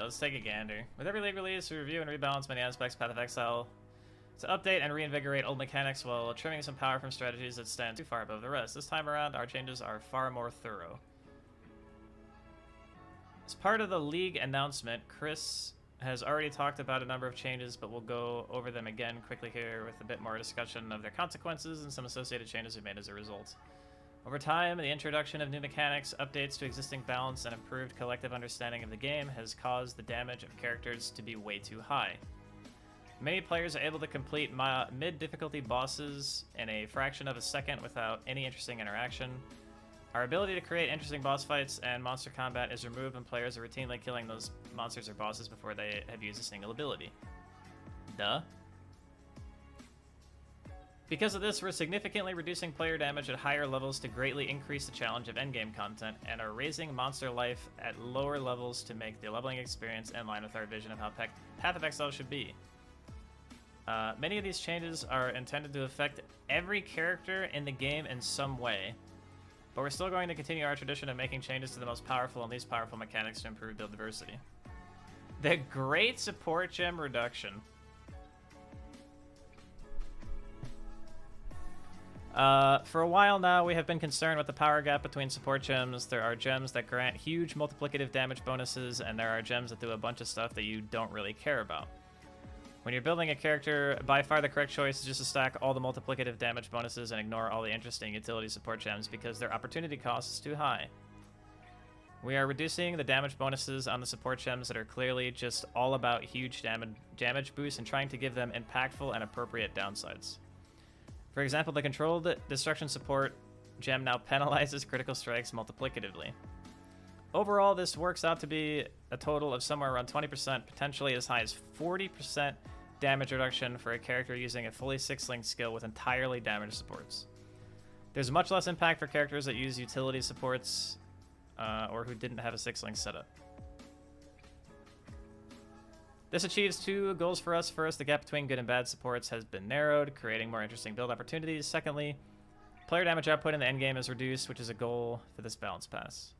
let's take a gander. With every league release, we review and rebalance many aspects of Path of Exile to update and reinvigorate old mechanics while trimming some power from strategies that stand too far above the rest. This time around, our changes are far more thorough. As part of the league announcement, Chris has already talked about a number of changes, but we'll go over them again quickly here with a bit more discussion of their consequences and some associated changes we've made as a result. Over time, the introduction of new mechanics, updates to existing balance, and improved collective understanding of the game has caused the damage of characters to be way too high. Many players are able to complete mid-difficulty bosses in a fraction of a second without any interesting interaction. Our ability to create interesting boss fights and monster combat is removed when players are routinely killing those monsters or bosses before they have used a single ability. Duh. Because of this, we're significantly reducing player damage at higher levels to greatly increase the challenge of endgame content, and are raising monster life at lower levels to make the leveling experience in line with our vision of how Path of Exile should be. Many of these changes are intended to affect every character in the game in some way, but we're still going to continue our tradition of making changes to the most powerful and least powerful mechanics to improve build diversity. The Great Support Gem Reduction. For a while now, we have been concerned with the power gap between support gems. There are gems that grant huge multiplicative damage bonuses, and there are gems that do a bunch of stuff that you don't really care about. When you're building a character, by far the correct choice is just to stack all the multiplicative damage bonuses and ignore all the interesting utility support gems because their opportunity cost is too high. We are reducing the damage bonuses on the support gems that are clearly just all about huge damage boosts and trying to give them impactful and appropriate downsides. For example, the Controlled Destruction Support gem now penalizes critical strikes multiplicatively. Overall, this works out to be a total of somewhere around 20%, potentially as high as 40% damage reduction for a character using a fully 6-linked skill with entirely damaged supports. There's much less impact for characters that use utility supports or who didn't have a 6-link setup. This achieves two goals for us. First, the gap between good and bad supports has been narrowed, creating more interesting build opportunities. Secondly, player damage output in the endgame is reduced, which is a goal for this balance pass.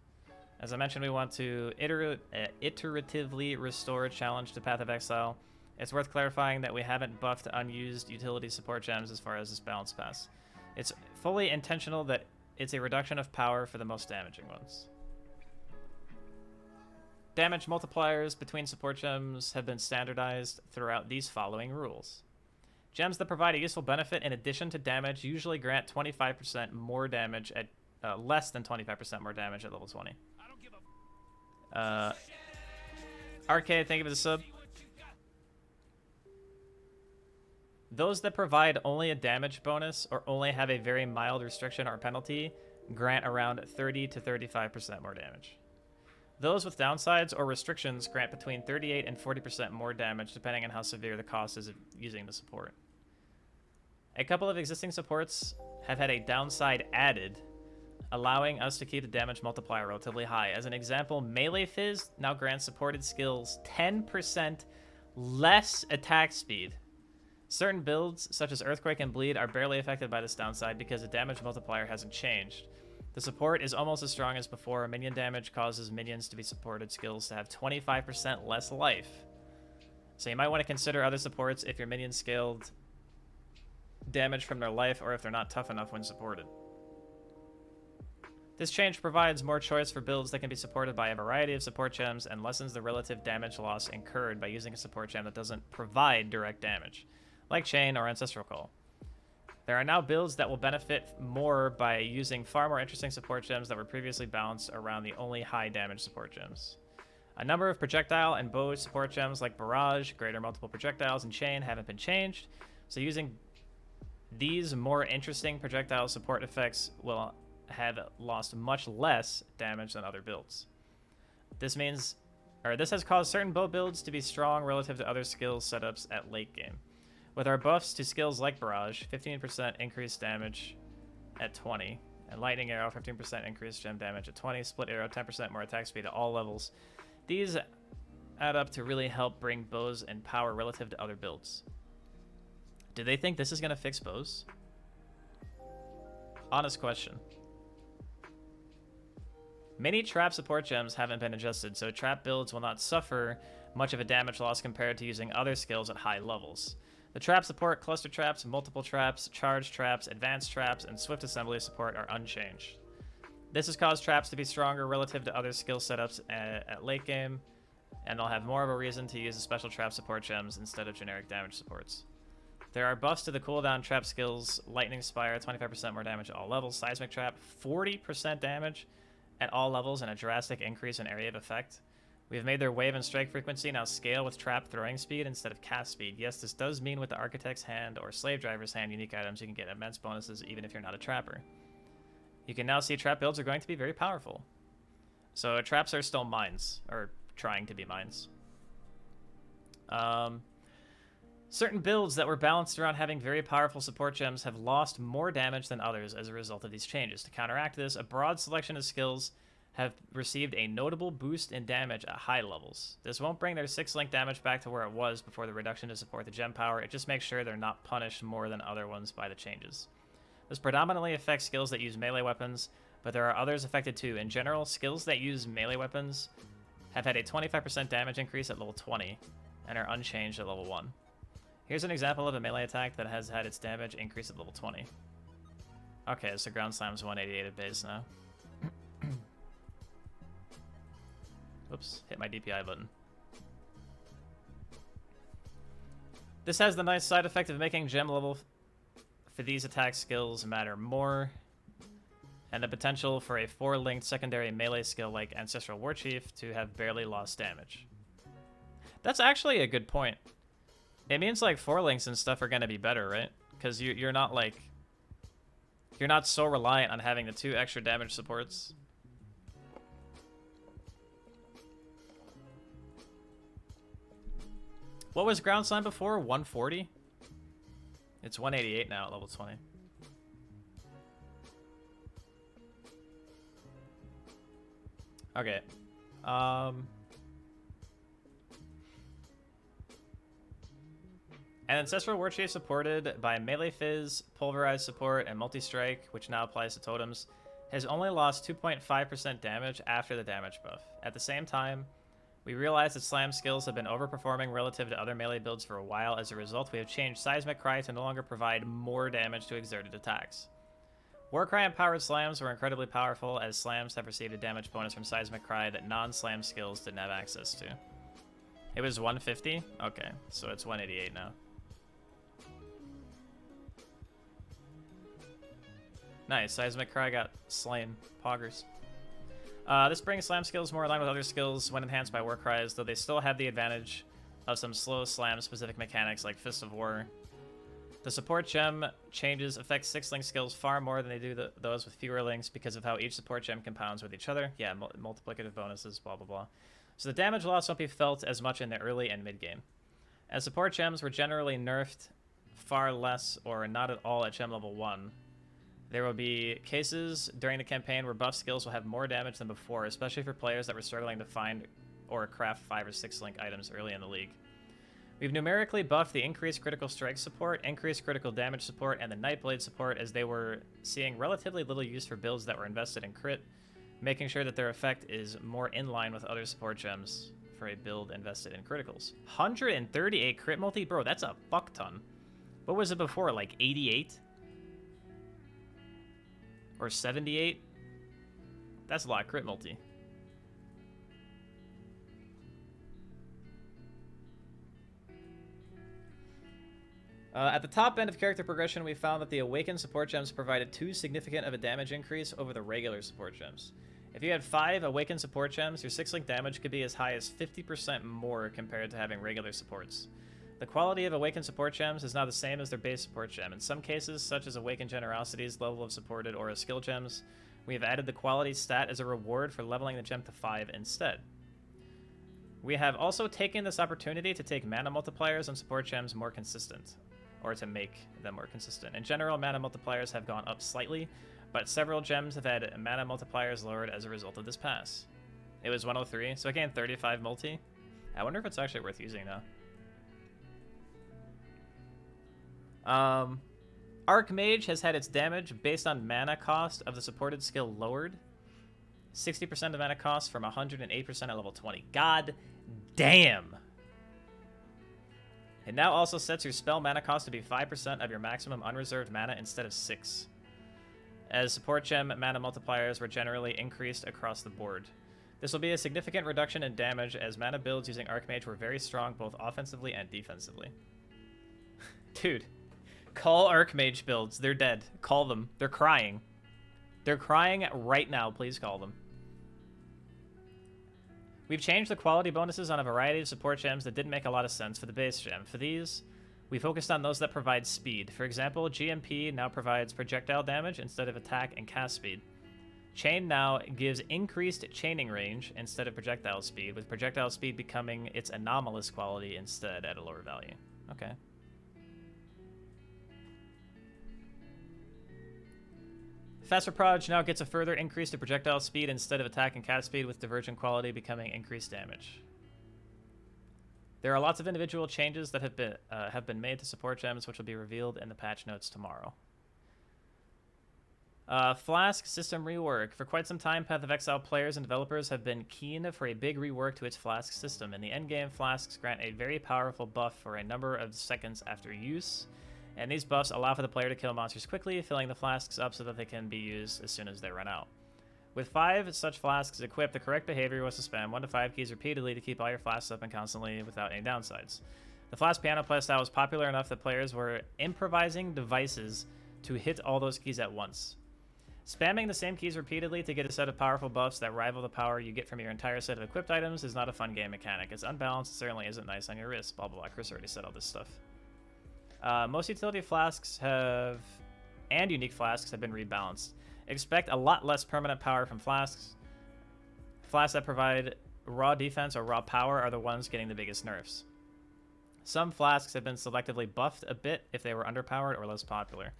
As I mentioned, we want to iteratively restore challenge to Path of Exile. It's worth clarifying that we haven't buffed unused utility support gems as far as this balance pass. It's fully intentional that it's a reduction of power for the most damaging ones. Damage multipliers between support gems have been standardized throughout these following rules. Gems that provide a useful benefit in addition to damage usually grant 25% more damage at less than 25% more damage at level 20. Arcade, thank you for the sub. Those that provide only a damage bonus or only have a very mild restriction or penalty grant around 30 to 35% more damage. Those with downsides or restrictions grant between 38 and 40% more damage depending on how severe the cost is of using the support. A couple of existing supports have had a downside added, allowing us to keep the damage multiplier relatively high. As an example, Melee Fizz now grants supported skills 10% less attack speed. Certain builds, such as Earthquake and Bleed, are barely affected by this downside because the damage multiplier hasn't changed. The support is almost as strong as before. Minion damage causes minions to be supported skills to have 25% less life. So you might want to consider other supports if your minions scaled damage from their life or if they're not tough enough when supported. This change provides more choice for builds that can be supported by a variety of support gems and lessens the relative damage loss incurred by using a support gem that doesn't provide direct damage, like Chain or Ancestral Call. There are now builds that will benefit more by using far more interesting support gems that were previously balanced around the only high damage support gems. A number of projectile and bow support gems like Barrage, Greater Multiple Projectiles, and Chain haven't been changed, so using these more interesting projectile support effects will have lost much less damage than other builds. This has caused certain bow builds to be strong relative to other skills setups at late game. With our buffs to skills like Barrage, 15% increased damage at 20, and Lightning Arrow, 15% increased gem damage at 20, Split Arrow, 10% more attack speed at all levels. These add up to really help bring bows in power relative to other builds. Do they think this is going to fix bows? Honest question. Many trap support gems haven't been adjusted, so trap builds will not suffer much of a damage loss compared to using other skills at high levels. The trap support, cluster traps, multiple traps, charge traps, advanced traps, and swift assembly support are unchanged. This has caused traps to be stronger relative to other skill setups at late game, and they'll have more of a reason to use the special trap support gems instead of generic damage supports. There are buffs to the cooldown trap skills: Lightning Spire, 25% more damage at all levels; Seismic Trap, 40% damage at all levels and a drastic increase in area of effect. We have made their wave and strike frequency now scale with trap throwing speed instead of cast speed. Yes, this does mean with the Architect's Hand or Slave Driver's Hand unique items, you can get immense bonuses even if you're not a trapper. You can now see trap builds are going to be very powerful. So traps are still mines, or trying to be mines. Certain builds that were balanced around having very powerful support gems have lost more damage than others as a result of these changes. To counteract this, a broad selection of skills have received a notable boost in damage at high levels. This won't bring their 6-link damage back to where it was before the reduction to support the gem power. It just makes sure they're not punished more than other ones by the changes. This predominantly affects skills that use melee weapons, but there are others affected too. In general, skills that use melee weapons have had a 25% damage increase at level 20 and are unchanged at level 1. Here's an example of a melee attack that has had its damage increase at level 20. Okay, so Ground Slam's 188 at base now. Oops, hit my DPI button. This has the nice side effect of making gem level for these attack skills matter more, and the potential for a 4-linked secondary melee skill like Ancestral Warchief to have barely lost damage. That's actually a good point. It means like 4-links and stuff are going to be better, right? Because you're not like... You're not so reliant on having the 2 extra damage supports. What was Ground Slime before? 140? It's 188 now at level 20. Okay. And Ancestral Warchief supported by Melee Fizz, Pulverize support, and Multi-Strike, which now applies to totems, has only lost 2.5% damage after the damage buff. At the same time, we realize that Slam skills have been overperforming relative to other melee builds for a while. As a result, we have changed Seismic Cry to no longer provide more damage to exerted attacks. Warcry empowered slams were incredibly powerful, as slams have received a damage bonus from Seismic Cry that non-slam skills didn't have access to. It was 150? Okay, so it's 188 now. Nice, Seismic Cry got slain. Poggers. This brings slam skills more in line with other skills when enhanced by war cries, though they still have the advantage of some slow slam specific mechanics like Fist of War. The support gem changes affect 6-link skills far more than they do those with fewer links because of how each support gem compounds with each other. Yeah, multiplicative bonuses, blah blah blah. So the damage loss won't be felt as much in the early and mid game. As support gems were generally nerfed far less or not at all at gem level 1, there will be cases during the campaign where buff skills will have more damage than before, especially for players that were struggling to find or craft 5 or 6 link items early in the league. We've numerically buffed the increased critical strike support, increased critical damage support, and the Nightblade support, as they were seeing relatively little use for builds that were invested in crit, making sure that their effect is more in line with other support gems for a build invested in criticals. 138 crit multi? Bro, that's a fuck ton. What was it before, like 88? Or 78? That's a lot of crit multi. At the top end of character progression, we found that the Awakened support gems provided too significant of a damage increase over the regular support gems. If you had 5 Awakened support gems, your 6-link damage could be as high as 50% more compared to having regular supports. The quality of Awakened support gems is not the same as their base support gem. In some cases, such as Awakened Generosity's level of supported Aura skill gems, we have added the quality stat as a reward for leveling the gem to 5 instead. We have also taken this opportunity to take mana multipliers on support gems more consistent, or to make them more consistent. In general, mana multipliers have gone up slightly, but several gems have had mana multipliers lowered as a result of this pass. It was 103, so I gained 35 multi. I wonder if it's actually worth using now. Arc Mage has had its damage based on mana cost of the supported skill lowered. 60% of mana cost from 108% at level 20. God damn! It now also sets your spell mana cost to be 5% of your maximum unreserved mana instead of 6. As support gem mana multipliers were generally increased across the board. This will be a significant reduction in damage as mana builds using Archmage were very strong both offensively and defensively. Dude, call Archmage builds. They're dead. Call them. They're crying. They're crying right now. Please call them. We've changed the quality bonuses on a variety of support gems that didn't make a lot of sense for the base gem. For these, we focused on those that provide speed. For example, GMP now provides projectile damage instead of attack and cast speed. Chain now gives increased chaining range instead of projectile speed, with projectile speed becoming its anomalous quality instead at a lower value. Okay. Faster Proj now gets a further increase to projectile speed instead of attack and cast speed, with divergent quality becoming increased damage. There are lots of individual changes that have been made to support gems, which will be revealed in the patch notes tomorrow. Flask system rework. For quite some time, Path of Exile players and developers have been keen for a big rework to its Flask system. In the endgame, Flasks grant a very powerful buff for a number of seconds after use, and these buffs allow for the player to kill monsters quickly, filling the Flasks up so that they can be used as soon as they run out. With 5 such Flasks equipped, the correct behavior was to spam 1 to 5 keys repeatedly to keep all your Flasks up and constantly without any downsides. The Flask piano playstyle was popular enough that players were improvising devices to hit all those keys at once. Spamming the same keys repeatedly to get a set of powerful buffs that rival the power you get from your entire set of equipped items is not a fun game mechanic. It's unbalanced, it certainly isn't nice on your wrist, blah blah blah. Chris already said all this stuff. Most utility flasks and unique flasks have been rebalanced. Expect a lot less permanent power from flasks. Flasks that provide raw defense or raw power are the ones getting the biggest nerfs. Some flasks have been selectively buffed a bit if they were underpowered or less popular.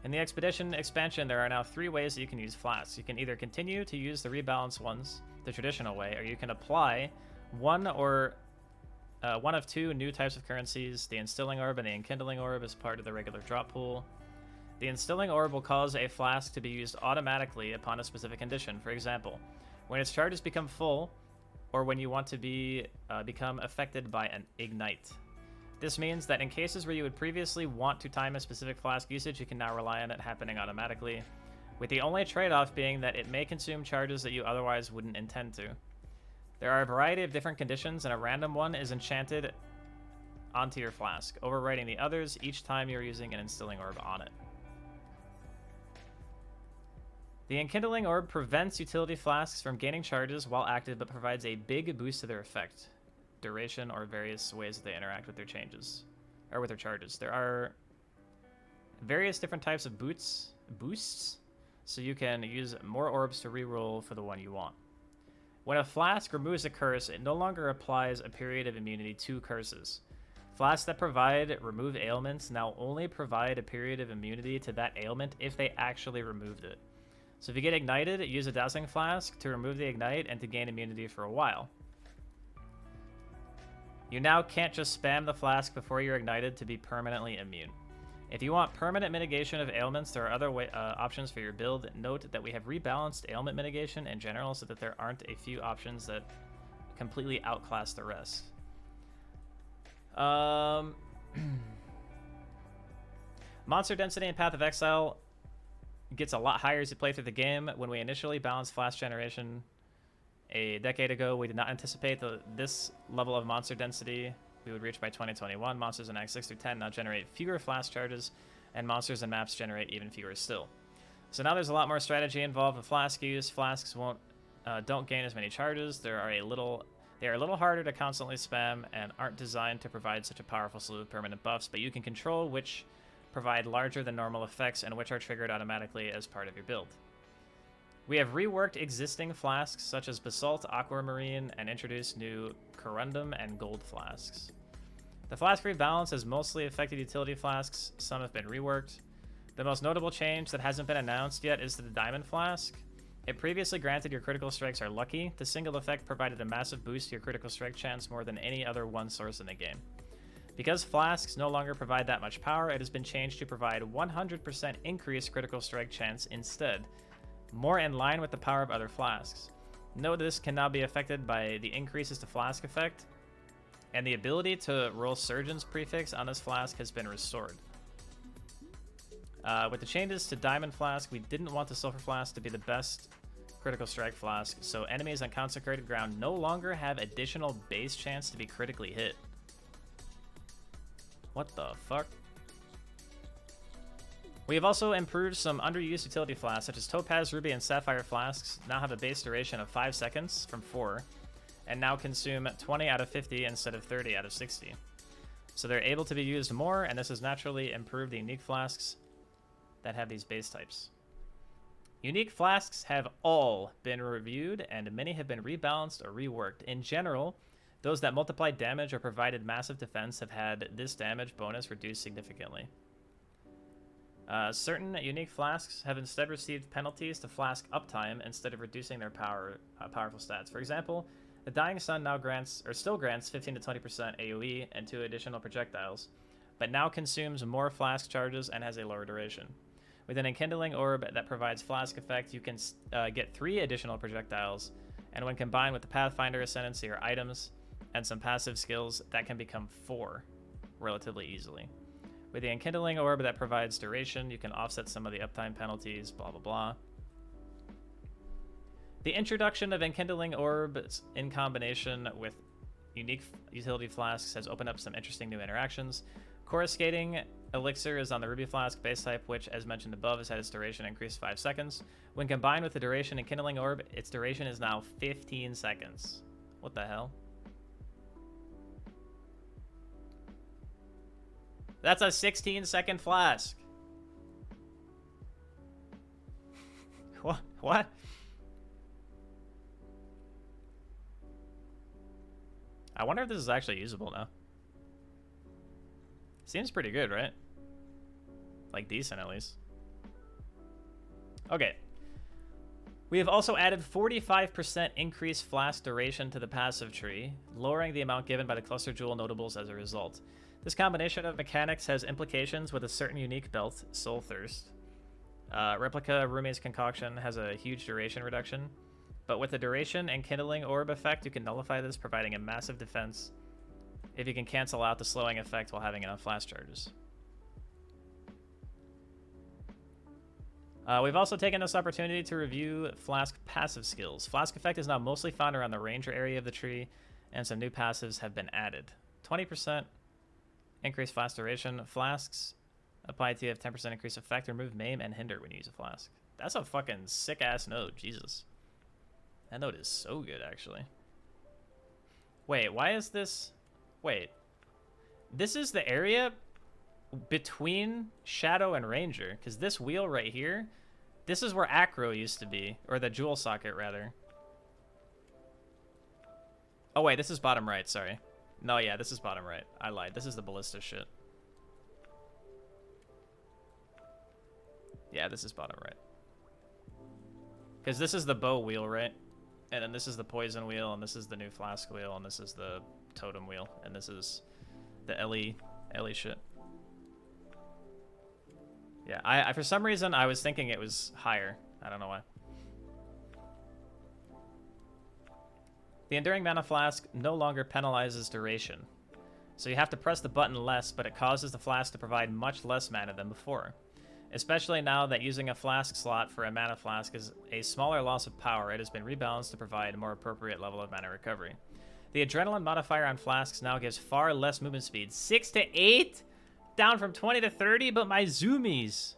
In the Expedition expansion, there are now 3 ways that you can use flasks. You can either continue to use the rebalanced ones the traditional way, or you can apply one of 2 new types of currencies, the Instilling Orb and the Enkindling Orb, as part of the regular drop pool. The Instilling Orb will cause a flask to be used automatically upon a specific condition. For example, when its charges become full, or when you want to become affected by an Ignite. This means that in cases where you would previously want to time a specific flask usage, you can now rely on it happening automatically, with the only trade-off being that it may consume charges that you otherwise wouldn't intend to. There are a variety of different conditions, and a random one is enchanted onto your flask, overwriting the others each time you're using an Instilling Orb on it. The Enkindling Orb prevents utility flasks from gaining charges while active, but provides a big boost to their effect, duration, or various ways that they interact with their changes, or with their charges. There are various different types of boosts, so you can use more orbs to reroll for the one you want. When a flask removes a curse, it no longer applies a period of immunity to curses. Flasks that provide remove ailments now only provide a period of immunity to that ailment if they actually removed it. So if you get ignited, use a Dazzling Flask to remove the ignite and to gain immunity for a while. You now can't just spam the flask before you're ignited to be permanently immune. If you want permanent mitigation of ailments, there are other options for your build. Note that we have rebalanced ailment mitigation in general so that there aren't a few options that completely outclass the rest. Monster density in Path of Exile gets a lot higher as you play through the game. When we initially balanced Flask generation a decade ago, we did not anticipate this level of monster density we would reach by 2021. Monsters in Acts 6 through 10 now generate fewer Flask charges, and monsters and maps generate even fewer still. So now there's a lot more strategy involved with Flask use. Flasks don't gain as many charges. They are a little harder to constantly spam and aren't designed to provide such a powerful slew of permanent buffs, but you can control which provide larger than normal effects and which are triggered automatically as part of your build. We have reworked existing flasks such as Basalt, Aquamarine, and introduced new Corundum and Gold flasks. The flask rebalance has mostly affected utility flasks. Some have been reworked. The most notable change that hasn't been announced yet is the Diamond Flask. It previously granted your critical strikes are lucky. The single effect provided a massive boost to your critical strike chance more than any other one source in the game. Because flasks no longer provide that much power, it has been changed to provide 100% increased critical strike chance instead. more in line with the power of other flasks. Note this can now be affected by the increases to flask effect, and the ability to roll Surgeon's prefix on this flask has been restored. With the changes to Diamond Flask, we didn't want the Sulfur Flask to be the best critical strike flask, so enemies on consecrated ground no longer have additional base chance to be critically hit. What the fuck? We have also improved some underused utility flasks, such as Topaz, Ruby, and Sapphire flasks now have a base duration of 5 seconds from 4, and now consume 20 out of 50 instead of 30 out of 60. So they're able to be used more, and this has naturally improved the unique flasks that have these base types. Unique flasks have all been reviewed, and many have been rebalanced or reworked. In general, those that multiply damage or provided massive defense have had this damage bonus reduced significantly. Certain unique flasks have instead received penalties to flask uptime instead of reducing their powerful stats. For example, the Dying Sun now still grants 15 to 20% AoE and 2 additional projectiles, but now consumes more flask charges and has a lower duration. With an Enkindling Orb that provides flask effect, you can get 3 additional projectiles, and when combined with the Pathfinder Ascendancy or items and some passive skills, that can become 4 relatively easily. With the Enkindling Orb that provides duration, you can offset some of the uptime penalties, blah blah blah. The introduction of Enkindling Orbs in combination with unique utility flasks has opened up some interesting new interactions. Coruscating Elixir is on the Ruby Flask base type, which, as mentioned above, has had its duration increased 5 seconds. When combined with the duration in Kindling Orb, its duration is now 15 seconds. What the hell? That's a 16-second flask. What? I wonder if this is actually usable now. Seems pretty good, right? Like, decent, at least. Okay. We have also added 45% increased flask duration to the passive tree, lowering the amount given by the cluster jewel notables as a result. This combination of mechanics has implications with a certain unique belt, Soul Thirst. Replica Rumi's Concoction has a huge duration reduction, but with the duration and Kindling Orb effect, you can nullify this, providing a massive defense if you can cancel out the slowing effect while having enough flask charges. We've also taken this opportunity to review Flask passive skills. Flask effect is now mostly found around the ranger area of the tree, and some new passives have been added. 20% increased flask duration. Flasks apply to you have 10% increased effect, remove maim, and hinder when you use a flask. That's a fucking sick-ass node, Jesus. That node is so good, actually. Wait, why is this... Wait. This is the area between Shadow and Ranger, because this wheel right here, this is where Acro used to be, or the jewel socket, rather. Oh, wait, this is bottom right, sorry. No, yeah, this is bottom right. I lied. This is the ballista shit. Yeah, this is bottom right. Because this is the bow wheel, right? And then this is the poison wheel, and this is the new flask wheel, and this is the totem wheel, and this is the Ellie shit. Yeah, I for some reason I was thinking it was higher. I don't know why. The Enduring Mana Flask no longer penalizes duration, so you have to press the button less, but it causes the flask to provide much less mana than before. Especially now that using a flask slot for a mana flask is a smaller loss of power, it has been rebalanced to provide a more appropriate level of mana recovery. The adrenaline modifier on flasks now gives far less movement speed, 6 to 8, down from 20 to 30, but my zoomies.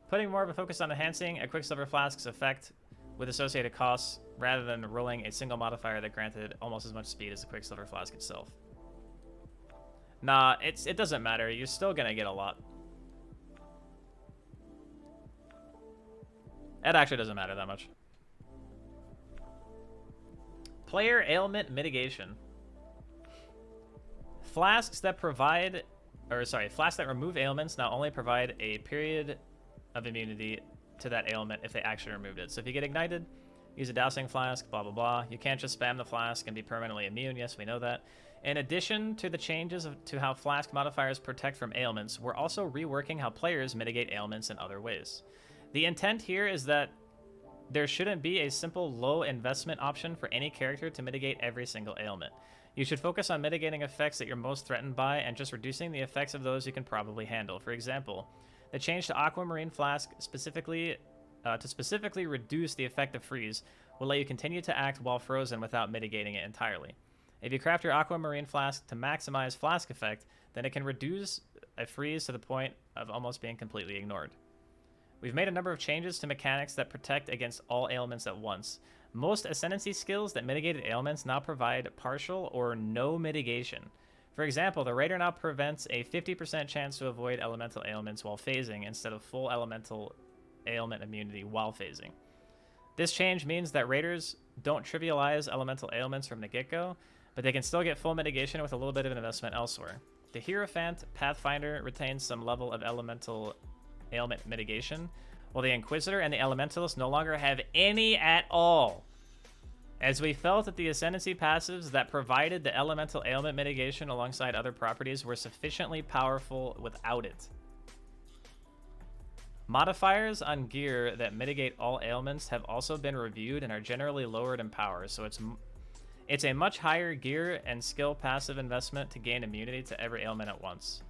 Putting more of a focus on enhancing a Quicksilver Flask's effect with associated costs, rather than rolling a single modifier that granted almost as much speed as the Quicksilver Flask itself. Nah, it doesn't matter. You're still gonna get a lot. It actually doesn't matter that much. Player ailment mitigation. Flasks that remove ailments now only provide a period of immunity to that ailment if they actually removed it. So if you get ignited, use a dousing flask, blah, blah, blah. You can't just spam the flask and be permanently immune. Yes, we know that. In addition to the changes to how flask modifiers protect from ailments, we're also reworking how players mitigate ailments in other ways. The intent here is that there shouldn't be a simple low investment option for any character to mitigate every single ailment. You should focus on mitigating effects that you're most threatened by and just reducing the effects of those you can probably handle. For example, the change to Aquamarine Flask specifically reduce the effect of freeze will let you continue to act while frozen without mitigating it entirely. If you craft your Aquamarine Flask to maximize Flask effect, then it can reduce a freeze to the point of almost being completely ignored. We've made a number of changes to mechanics that protect against all ailments at once. Most Ascendancy skills that mitigated ailments now provide partial or no mitigation. For example, the Raider now prevents a 50% chance to avoid elemental ailments while phasing instead of full elemental ailment immunity while phasing. This change means that Raiders don't trivialize elemental ailments from the get-go, but they can still get full mitigation with a little bit of an investment elsewhere. The Hierophant Pathfinder retains some level of elemental ailment mitigation, while the Inquisitor and the Elementalist no longer have any at all, as we felt that the Ascendancy passives that provided the elemental ailment mitigation alongside other properties were sufficiently powerful without it. Modifiers on gear that mitigate all ailments have also been reviewed and are generally lowered in power, so it's a much higher gear and skill passive investment to gain immunity to every ailment at once,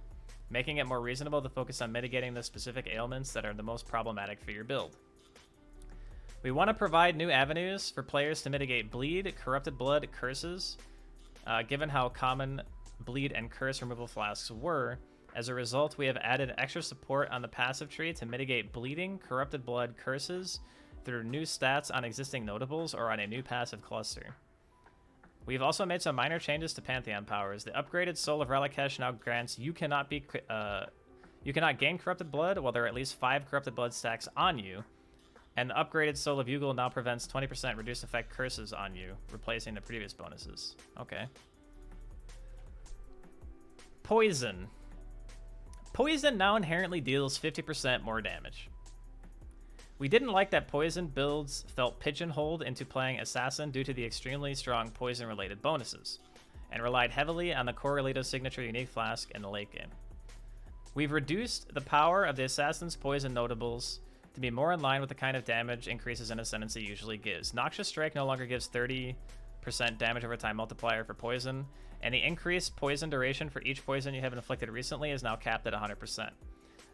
making it more reasonable to focus on mitigating the specific ailments that are the most problematic for your build. We want to provide new avenues for players to mitigate bleed, corrupted blood, curses, given how common bleed and curse removal flasks were. As a result, we have added extra support on the passive tree to mitigate bleeding, corrupted blood, curses through new stats on existing notables or on a new passive cluster. We've also made some minor changes to Pantheon powers. The upgraded Soul of Relikesh now grants you cannot gain corrupted blood while there are at least 5 corrupted blood stacks on you. And the upgraded Soul of Yugal now prevents 20% reduced effect curses on you, replacing the previous bonuses. Okay. Poison. Poison now inherently deals 50% more damage. We didn't like that poison builds felt pigeonholed into playing Assassin due to the extremely strong poison-related bonuses, and relied heavily on the Correlato Signature Unique Flask in the late game. We've reduced the power of the Assassin's poison notables to be more in line with the kind of damage increases in Ascendancy usually gives. Noxious Strike no longer gives 30% damage over time multiplier for poison, and the increased poison duration for each poison you have inflicted recently is now capped at 100%.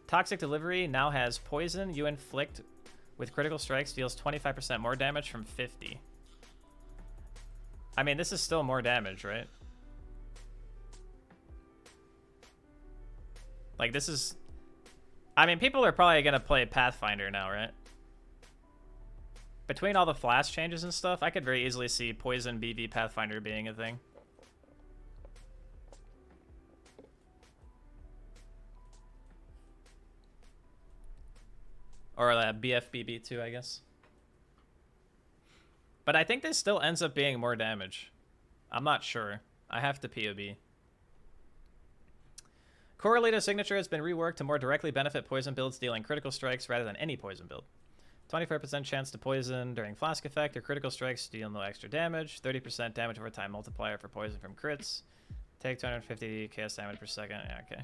Toxic Delivery now has poison you inflict with critical strikes deals 25% more damage from 50. I mean, this is still more damage, right? Like, this is... I mean, people are probably going to play Pathfinder now, right? Between all the Flask changes and stuff, I could very easily see Poison BV Pathfinder being a thing. Or BFBB too, I guess. But I think this still ends up being more damage. I'm not sure. I have to POB. Correlated Signature has been reworked to more directly benefit poison builds dealing critical strikes rather than any poison build. 25% chance to poison during Flask effect or critical strikes deal no extra damage. 30% damage over time multiplier for poison from crits. Take 250 chaos damage per second. Yeah, okay.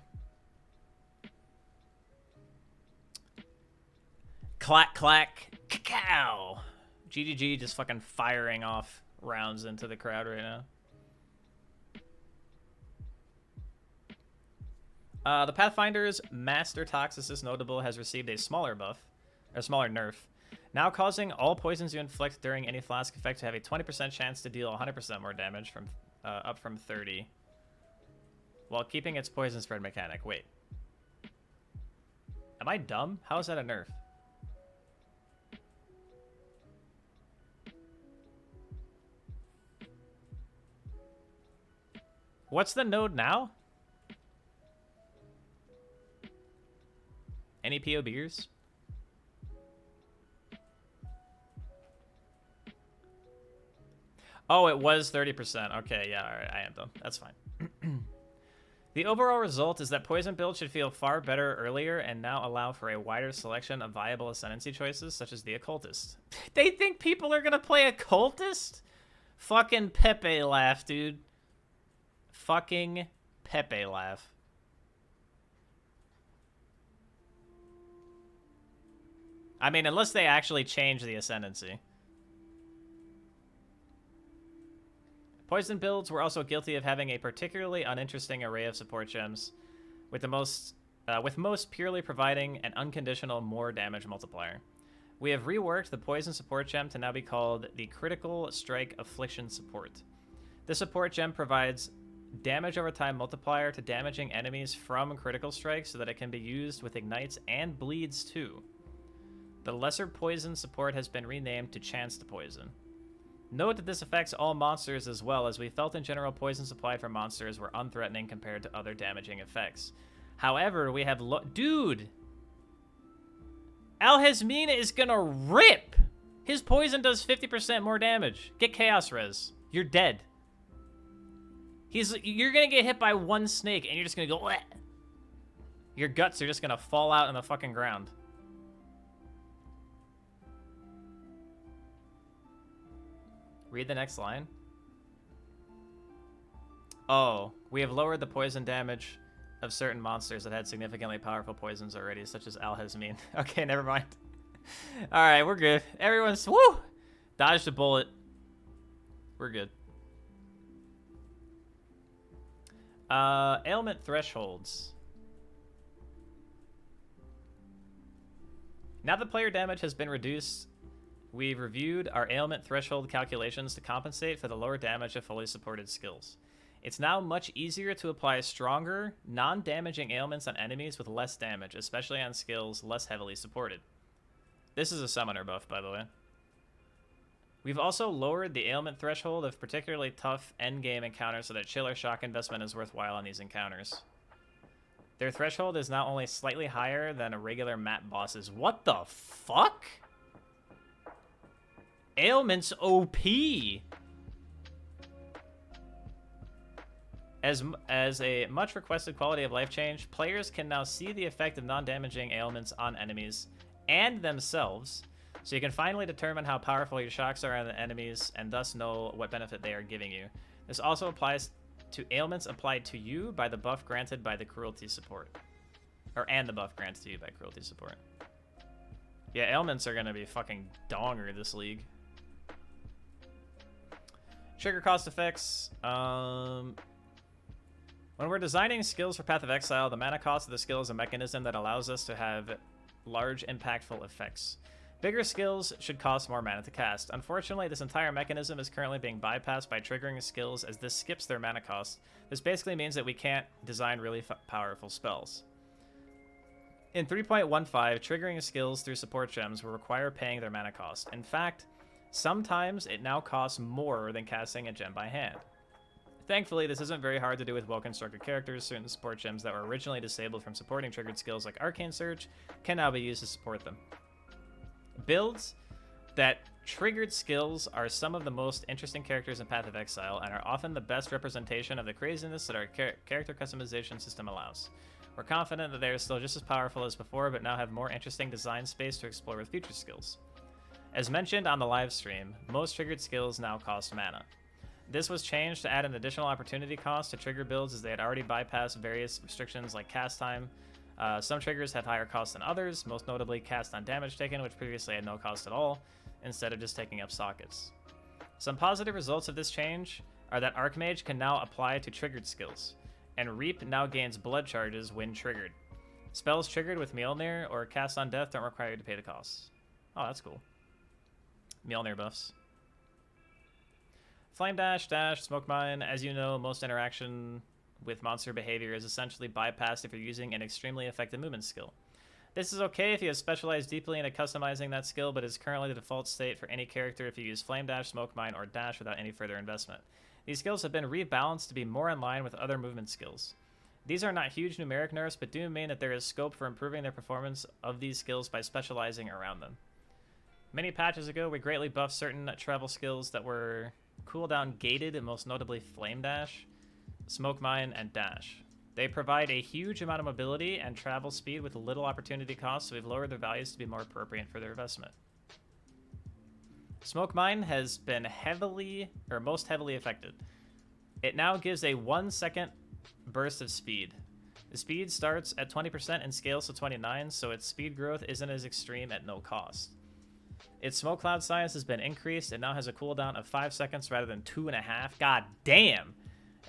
Clack, clack, cacao. GGG just fucking firing off rounds into the crowd right now. The Pathfinder's Master Toxicist notable has received a smaller buff, or smaller nerf, now causing all poisons you inflict during any Flask effect to have a 20% chance to deal 100% more damage, from up from 30, while keeping its poison spread mechanic. Wait. Am I dumb? How is that a nerf? What's the node now? Any POBers? Oh, it was 30%. Okay, yeah, all right, I am dumb. That's fine. The overall result is that poison builds should feel far better earlier and now allow for a wider selection of viable Ascendancy choices, such as the Occultist. They think people are gonna play Occultist? Fucking Pepe laugh, dude. Fucking Pepe laugh. I mean, unless they actually change the Ascendancy. Poison builds were also guilty of having a particularly uninteresting array of support gems, with most purely providing an unconditional more damage multiplier. We have reworked the poison support gem to now be called the Critical Strike Affliction Support. This support gem provides damage over time multiplier to damaging enemies from critical strikes so that it can be used with ignites and bleeds too. The lesser poison support has been renamed to Chance to Poison. Note that this affects all monsters as well, as we felt in general poison supplied for monsters were unthreatening compared to other damaging effects. However, we have dude! Al-Hazmina is gonna rip! His poison does 50% more damage. Get Chaos Res. You're dead. You're gonna get hit by one snake and you're just gonna go, bleh. Your guts are just gonna fall out in the fucking ground. Read the next line. Oh, we have lowered the poison damage of certain monsters that had significantly powerful poisons already, such as Al-Hazmina. Okay, never mind. Alright, we're good. Everyone's, woo! Dodged a bullet. We're good. Ailment Thresholds. Now that player damage has been reduced, we've reviewed our ailment threshold calculations to compensate for the lower damage of fully supported skills. It's now much easier to apply stronger, non-damaging ailments on enemies with less damage, especially on skills less heavily supported. This is a summoner buff, by the way. We've also lowered the ailment threshold of particularly tough endgame encounters so that chill or shock investment is worthwhile on these encounters. Their threshold is now only slightly higher than a regular map boss's. What the fuck? Ailment's OP. As a much requested quality of life change, players can now see the effect of non-damaging ailments on enemies and themselves, so you can finally determine how powerful your shocks are on the enemies and thus know what benefit they are giving you. This also applies to ailments applied to you by the buff granted by the cruelty support. And the buff granted to you by cruelty support. Yeah, ailments are gonna be fucking donger this league. Trigger cost effects. When we're designing skills for Path of Exile, the mana cost of the skill is a mechanism that allows us to have large impactful effects. Bigger skills should cost more mana to cast. Unfortunately, this entire mechanism is currently being bypassed by triggering skills, as this skips their mana cost. This basically means that we can't design really powerful spells. In 3.15, triggering skills through support gems will require paying their mana cost. In fact, sometimes it now costs more than casting a gem by hand. Thankfully, this isn't very hard to do with well-constructed characters. Certain support gems that were originally disabled from supporting triggered skills like Arcane Surge can now be used to support them. Builds that triggered skills are some of the most interesting characters in Path of Exile and are often the best representation of the craziness that our character customization system allows. We're confident that they are still just as powerful as before, but now have more interesting design space to explore with future skills. As mentioned on the live stream, most triggered skills now cost mana. This was changed to add an additional opportunity cost to trigger builds, as they had already bypassed various restrictions like cast time. Some triggers have higher costs than others, most notably cast on damage taken, which previously had no cost at all, instead of just taking up sockets. Some positive results of this change are that Archmage can now apply to triggered skills, and Reap now gains blood charges when triggered. Spells triggered with Mjolnir or cast on death don't require you to pay the costs. Oh, that's cool. Mjolnir buffs. Flame Dash, Smoke Mine. As you know, most interaction with monster behavior is essentially bypassed if you're using an extremely effective movement skill. This is okay if you have specialized deeply into customizing that skill, but is currently the default state for any character if you use Flame Dash, Smoke Mine, or Dash without any further investment. These skills have been rebalanced to be more in line with other movement skills. These are not huge numeric nerfs, but do mean that there is scope for improving the performance of these skills by specializing around them. Many patches ago, we greatly buffed certain travel skills that were cooldown gated, and most notably Flame Dash, Smoke Mine, and Dash. They provide a huge amount of mobility and travel speed with little opportunity cost, so we've lowered their values to be more appropriate for their investment. Smoke Mine has been most heavily affected. It now gives a 1 second burst of speed. The speed starts at 20% and scales to 29, so its speed growth isn't as extreme at no cost. Its smoke cloud size has been increased and now has a cooldown of 5 seconds rather than 2.5. God damn!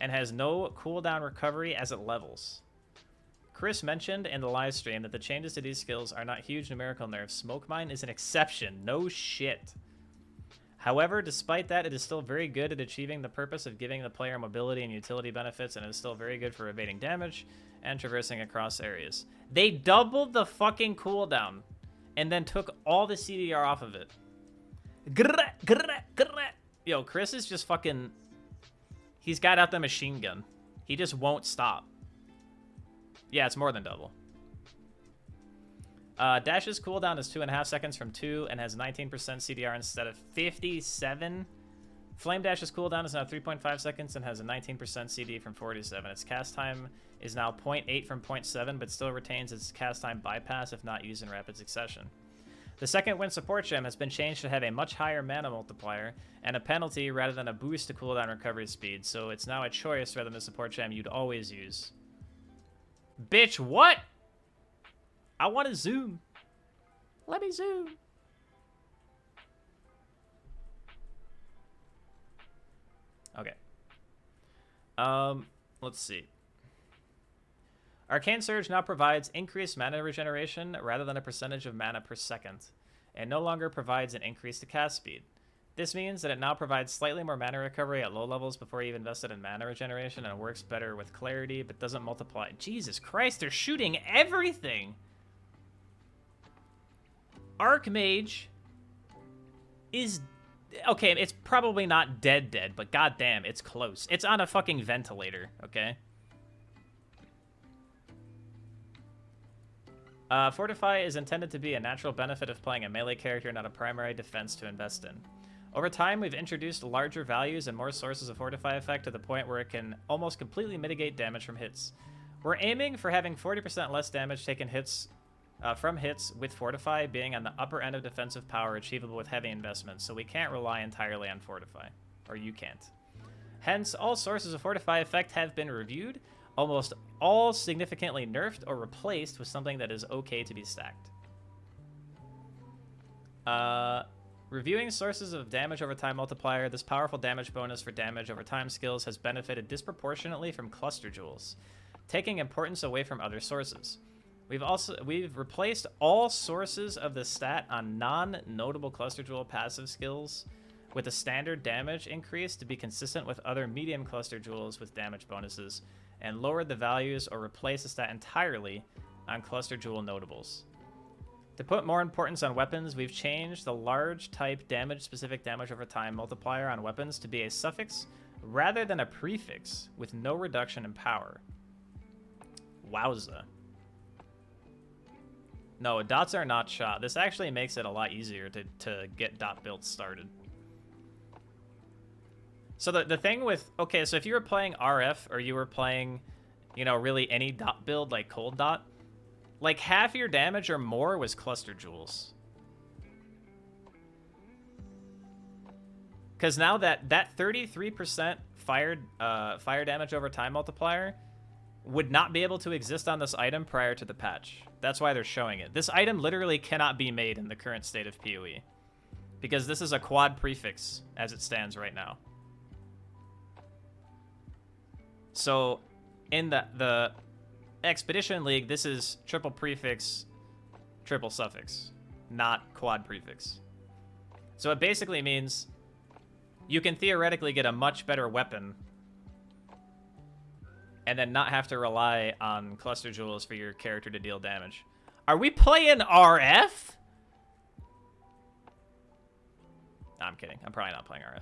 And has no cooldown recovery as it levels. Chris mentioned in the live stream that the changes to these skills are not huge numerical nerfs. Smoke Mine is an exception. No shit. However, despite that, it is still very good at achieving the purpose of giving the player mobility and utility benefits, and is still very good for evading damage and traversing across areas. They doubled the fucking cooldown and then took all the CDR off of it. Yo, Chris is just fucking... He's got out the machine gun. He just won't stop. Yeah, it's more than double. Dash's cooldown is 2.5 seconds from 2 and has 19% CDR instead of 57. Flame Dash's cooldown is now 3.5 seconds and has a 19% CD from 47. Its cast time is now 0.8 from 0.7, but still retains its cast time bypass if not used in rapid succession. The second Wind Support Gem has been changed to have a much higher mana multiplier and a penalty rather than a boost to cooldown recovery speed, so it's now a choice rather than the support gem you'd always use. Bitch, what? I want to zoom. Let me zoom. Okay. Let's see. Arcane Surge now provides increased mana regeneration rather than a percentage of mana per second, and no longer provides an increase to cast speed. This means that it now provides slightly more mana recovery at low levels before you've invested in mana regeneration, and works better with clarity, but doesn't multiply. Jesus Christ, they're shooting everything! Archmage is... Okay, it's probably not dead, but goddamn, it's close. It's on a fucking ventilator, okay? Fortify is intended to be a natural benefit of playing a melee character, not a primary defense to invest in. Over time, we've introduced larger values and more sources of Fortify effect to the point where it can almost completely mitigate damage from hits. We're aiming for having 40% less damage taken from hits with Fortify being on the upper end of defensive power achievable with heavy investments, so we can't rely entirely on Fortify. Or you can't. Hence, all sources of Fortify effect have been reviewed, almost all significantly nerfed or replaced with something that is okay to be stacked. Reviewing sources of damage over time multiplier, this powerful damage bonus for damage over time skills has benefited disproportionately from cluster jewels, taking importance away from other sources. We've replaced all sources of the stat on non-notable cluster jewel passive skills with a standard damage increase to be consistent with other medium cluster jewels with damage bonuses, and lowered the values or replaced the stat entirely on cluster jewel notables. To put more importance on weapons, we've changed the large type specific damage over time multiplier on weapons to be a suffix rather than a prefix with no reduction in power. Wowza. No, dots are not shot. This actually makes it a lot easier to get dot builds started. So the thing with... Okay, so if you were playing RF or you were playing, you know, really any dot build like cold dot, like half your damage or more was cluster jewels. Because now that 33% fire damage over time multiplier would not be able to exist on this item prior to the patch. That's why they're showing it. This item literally cannot be made in the current state of PoE, because this is a quad prefix as it stands right now. So in the Expedition League, this is triple prefix, triple suffix, not quad prefix. So it basically means you can theoretically get a much better weapon and then not have to rely on cluster jewels for your character to deal damage. Are we playing RF? No, I'm kidding. I'm probably not playing RF.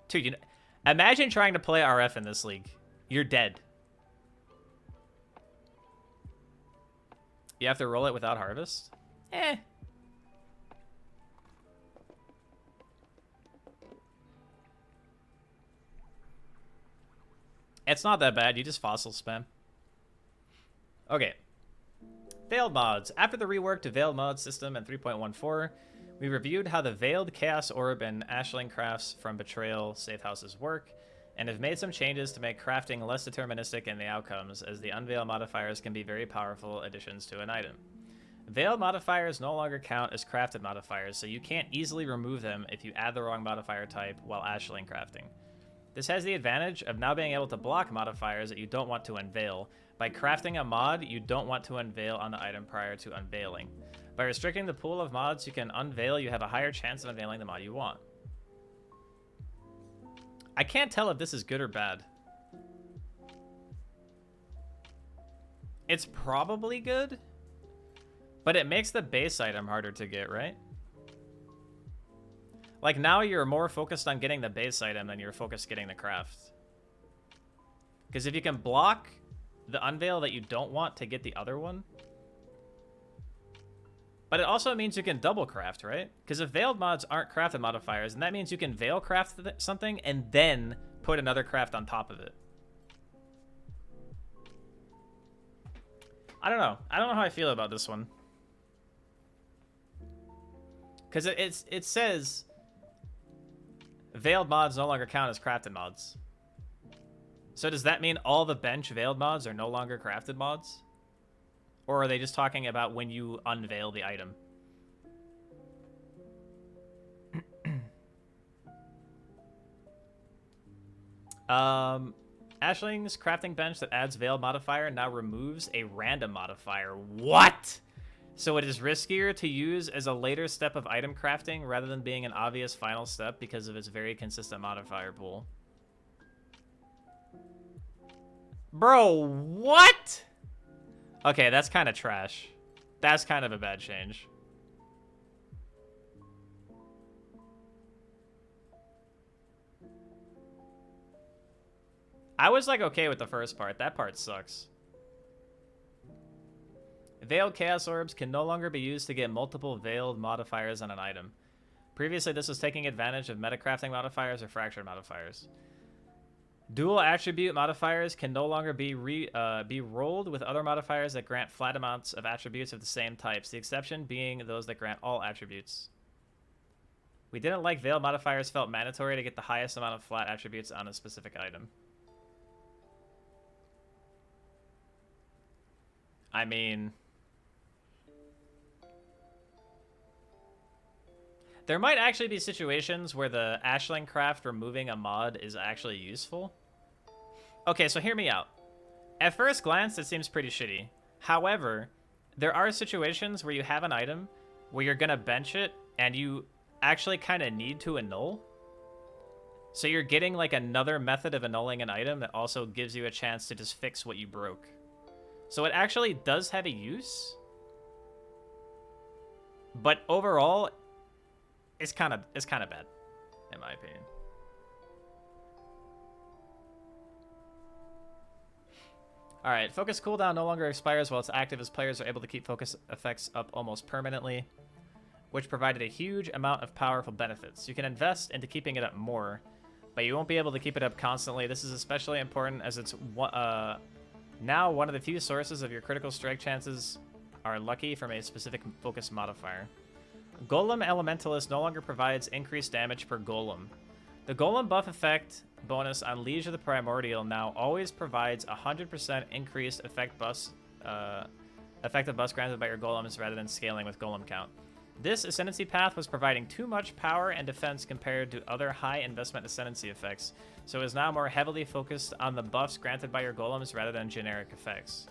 Dude, imagine trying to play RF in this league. You're dead. You have to roll it without harvest? Eh. It's not that bad. You just fossil spam. Okay. Veiled mods. After the rework to Veiled mod system in 3.14, we reviewed how the Veiled Chaos Orb and Ashling Crafts from Betrayal safe houses work, and have made some changes to make crafting less deterministic in the outcomes, as the Unveil modifiers can be very powerful additions to an item. Veil modifiers no longer count as crafted modifiers, so you can't easily remove them if you add the wrong modifier type while ashling crafting. This has the advantage of now being able to block modifiers that you don't want to unveil by crafting a mod you don't want to unveil on the item prior to unveiling. By restricting the pool of mods you can unveil, you have a higher chance of unveiling the mod you want. I can't tell if this is good or bad. It's probably good, but it makes the base item harder to get, right? Like, now you're more focused on getting the base item than you're focused getting the craft. Because if you can block the unveil that you don't want to get the other one, but it also means you can double craft, right? Because if veiled mods aren't crafted modifiers, and that means you can veil craft something and then put another craft on top of it. I don't know. I don't know how I feel about this one. Because it says veiled mods no longer count as crafted mods. So does that mean all the bench veiled mods are no longer crafted mods? Or are they just talking about when you unveil the item? Ashling's crafting bench that adds veiled modifier now removes a random modifier. What? So it is riskier to use as a later step of item crafting rather than being an obvious final step because of its very consistent modifier pool. Bro, what? Okay, that's kind of trash. That's kind of a bad change. I was like okay with the first part. That part sucks. Veiled Chaos Orbs can no longer be used to get multiple veiled modifiers on an item. Previously, this was taking advantage of metacrafting modifiers or fractured modifiers. Dual attribute modifiers can no longer be rolled with other modifiers that grant flat amounts of attributes of the same types, the exception being those that grant all attributes. We didn't like veiled modifiers felt mandatory to get the highest amount of flat attributes on a specific item. I mean, there might actually be situations where the Ashling craft removing a mod is actually useful. Okay, so hear me out. At first glance, it seems pretty shitty. However, there are situations where you have an item where you're gonna bench it and you actually kind of need to annul. So you're getting like another method of annulling an item that also gives you a chance to just fix what you broke. So it actually does have a use. But overall, it's kind of bad, in my opinion. All right, focus cooldown no longer expires while it's active, as players are able to keep focus effects up almost permanently, which provided a huge amount of powerful benefits. You can invest into keeping it up more, but you won't be able to keep it up constantly. This is especially important as it's now one of the few sources of your critical strike chances are lucky from a specific focus modifier. Golem Elementalist no longer provides increased damage per golem. The golem buff effect bonus on Liege of the Primordial now always provides 100% increased effective buffs granted by your golems rather than scaling with golem count. This Ascendancy path was providing too much power and defense compared to other high investment Ascendancy effects, so is now more heavily focused on the buffs granted by your golems rather than generic effects.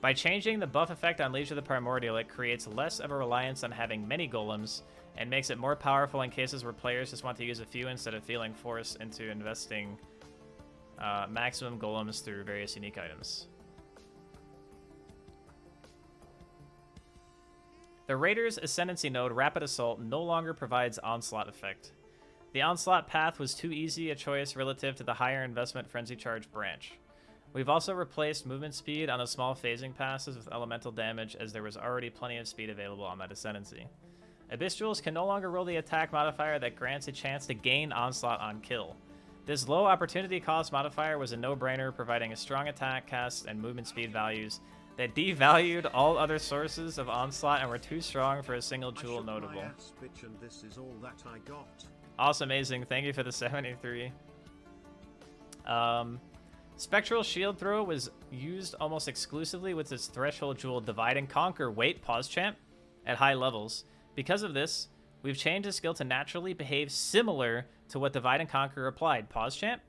By changing the buff effect on Liege of the Primordial, it creates less of a reliance on having many golems, and makes it more powerful in cases where players just want to use a few instead of feeling forced into investing maximum golems through various unique items. The Raider's Ascendancy node, Rapid Assault, no longer provides Onslaught effect. The Onslaught path was too easy a choice relative to the higher investment Frenzy Charge branch. We've also replaced movement speed on the small phasing passes with elemental damage, as there was already plenty of speed available on that Ascendancy. Abyssuals can no longer roll the attack modifier that grants a chance to gain Onslaught on kill. This low opportunity cost modifier was a no-brainer, providing a strong attack, cast, and movement speed values that devalued all other sources of Onslaught and were too strong for a single jewel notable. This is all that I got. Awesome, amazing. Thank you for the 73. Spectral Shield Throw was used almost exclusively with its Threshold Jewel Divide and Conquer pause champ at high levels. Because of this, we've changed the skill to naturally behave similar to what Divide and Conquer applied. Pause champ.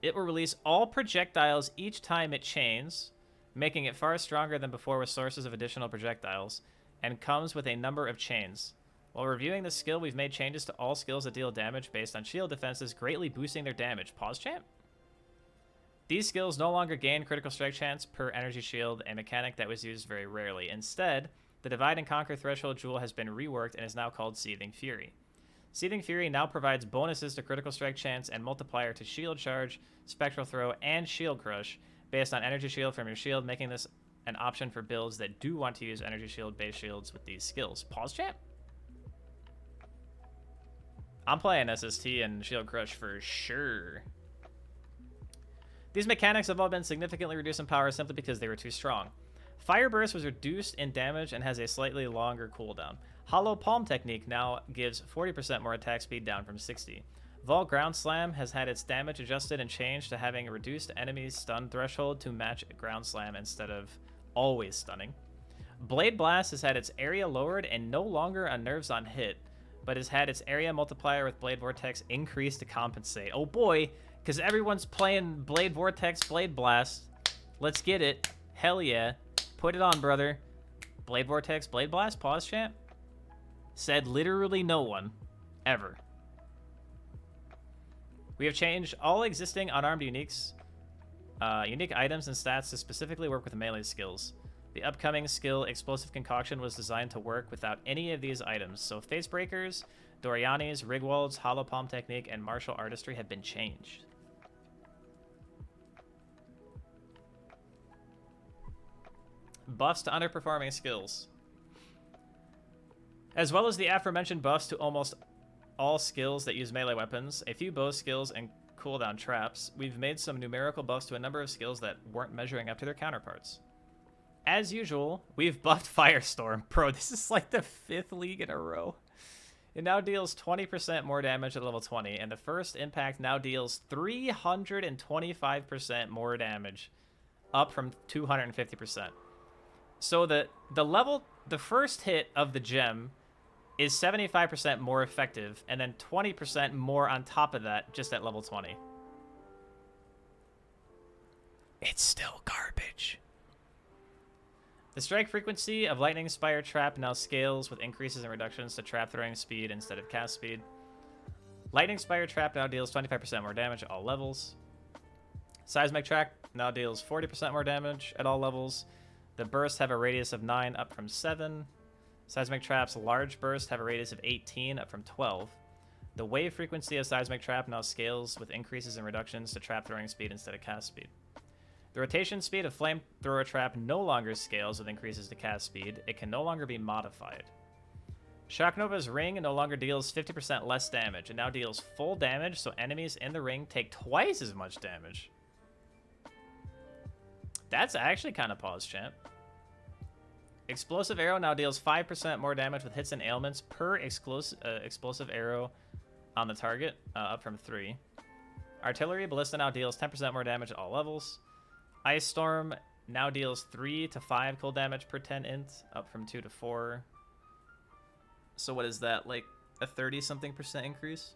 It will release all projectiles each time it chains, making it far stronger than before with sources of additional projectiles, and comes with a number of chains. While reviewing the skill, we've made changes to all skills that deal damage based on shield defenses, greatly boosting their damage. Pause champ? These skills no longer gain critical strike chance per energy shield, a mechanic that was used very rarely. Instead, the Divide and Conquer Threshold Jewel has been reworked and is now called Seething Fury. Seething Fury now provides bonuses to critical strike chance and multiplier to shield charge, spectral throw, and shield crush based on energy shield from your shield, making this an option for builds that do want to use energy shield based shields with these skills. Pause champ? I'm playing SST and shield crush for sure. These mechanics have all been significantly reduced in power simply because they were too strong. Fire Burst was reduced in damage and has a slightly longer cooldown. Hollow Palm Technique now gives 40% more attack speed, down from 60. Vol Ground Slam has had its damage adjusted and changed to having a reduced enemy stun threshold to match Ground Slam instead of always stunning. Blade Blast has had its area lowered and no longer unnerves on hit, but has had its area multiplier with Blade Vortex increased to compensate. Oh boy, because everyone's playing Blade Vortex, Blade Blast. Let's get it. Hell yeah. Put it on, brother. Blade Vortex, Blade Blast, pause champ? Said literally no one. Ever. We have changed all existing unarmed unique items and stats to specifically work with melee skills. The upcoming skill, Explosive Concoction, was designed to work without any of these items, so Face Breakers, Doriani's, Rigwald's, Hollow Palm Technique, and Martial Artistry have been changed. Buffs to underperforming skills. As well as the aforementioned buffs to almost all skills that use melee weapons, a few bow skills, and cooldown traps, we've made some numerical buffs to a number of skills that weren't measuring up to their counterparts. As usual, we've buffed Firestorm. Bro, this is like the 5th league in a row. It now deals 20% more damage at level 20, and the first impact now deals 325% more damage, up from 250%. So the first hit of the gem is 75% more effective, and then 20% more on top of that, just at level 20. It's still garbage. The strike frequency of Lightning Spire Trap now scales with increases and reductions to trap throwing speed instead of cast speed. Lightning Spire Trap now deals 25% more damage at all levels. Seismic Trap now deals 40% more damage at all levels. The bursts have a radius of 9, up from 7. Seismic Trap's large bursts have a radius of 18, up from 12. The wave frequency of Seismic Trap now scales with increases and reductions to trap throwing speed instead of cast speed. The rotation speed of Flamethrower Trap no longer scales with increases to cast speed. It can no longer be modified. Shock Nova's ring no longer deals 50% less damage. It now deals full damage, so enemies in the ring take twice as much damage. That's actually kind of pause, champ. Explosive Arrow now deals 5% more damage with hits and ailments per explosive arrow on the target, up from 3. Artillery Ballista now deals 10% more damage at all levels. Ice Storm now deals 3 to 5 cold damage per 10 int, up from 2 to 4. So what is that, like a 30-something% increase?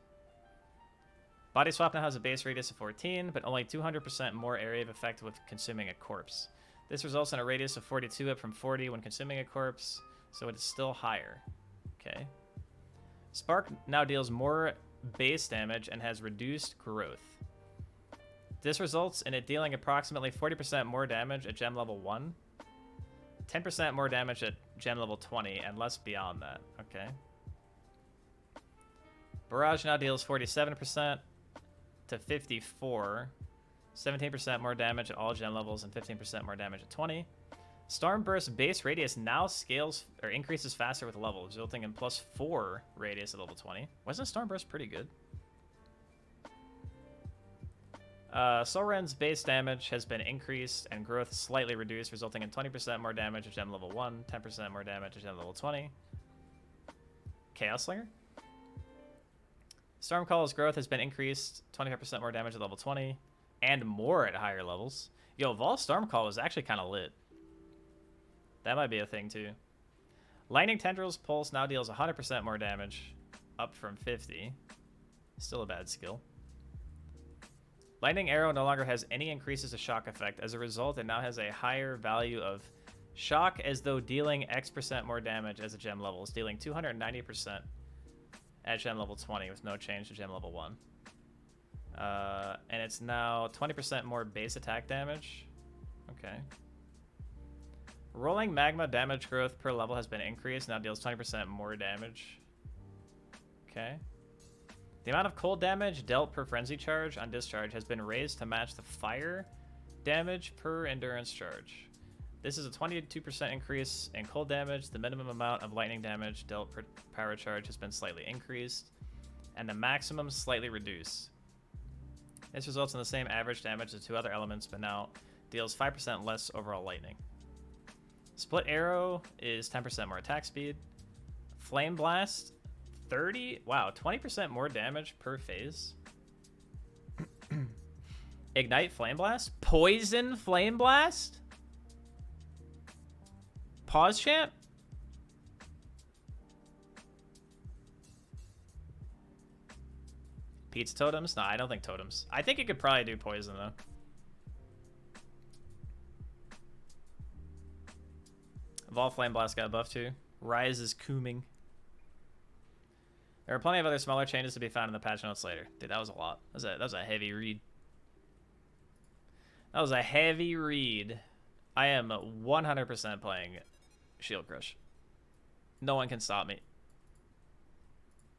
Body Swap now has a base radius of 14, but only 200% more area of effect with consuming a corpse. This results in a radius of 42, up from 40 when consuming a corpse, so it is still higher. Okay. Spark now deals more base damage and has reduced growth. This results in it dealing approximately 40% more damage at gem level 1, 10% more damage at gem level 20, and less beyond that. Okay. Barrage now deals 47% to 54, 17% more damage at all gem levels, and 15% more damage at 20. Stormburst base radius now scales or increases faster with level, resulting in +4 radius at level 20. Wasn't Stormburst pretty good? Solren's base damage has been increased and growth slightly reduced, resulting in 20% more damage at gem level 1, 10% more damage at gem level 20. Chaos Slinger? Stormcall's growth has been increased 25% more damage at level 20 and more at higher levels. Yo, Vol Stormcall is actually kind of lit. That might be a thing too. Lightning Tendrils Pulse now deals 100% more damage, up from 50. Still a bad skill. Lightning Arrow no longer has any increases to shock effect. As a result, it now has a higher value of shock, as though dealing X% more damage as a gem levels, dealing 290% at gem level 20 with no change to gem level 1. And it's now 20% more base attack damage. Okay. Rolling Magma damage growth per level has been increased, now deals 20% more damage. Okay. The amount of cold damage dealt per frenzy charge on discharge has been raised to match the fire damage per endurance charge. This is a 22% increase in cold damage. The minimum amount of lightning damage dealt per power charge has been slightly increased, and the maximum slightly reduced. This results in the same average damage as two other elements, but now deals 5% less overall lightning. Split Arrow is 10% more attack speed. Flame Blast, 20% more damage per phase. Ignite Flame Blast? Poison Flame Blast? Pause chant? Pizza totems? No, I don't think totems. I think it could probably do poison though. Evolve Flame Blast got buffed too. Rise is cooming. There are plenty of other smaller changes to be found in the patch notes later. Dude, that was a lot. That was a heavy read. That was a heavy read. I am 100% playing Shield Crush. No one can stop me.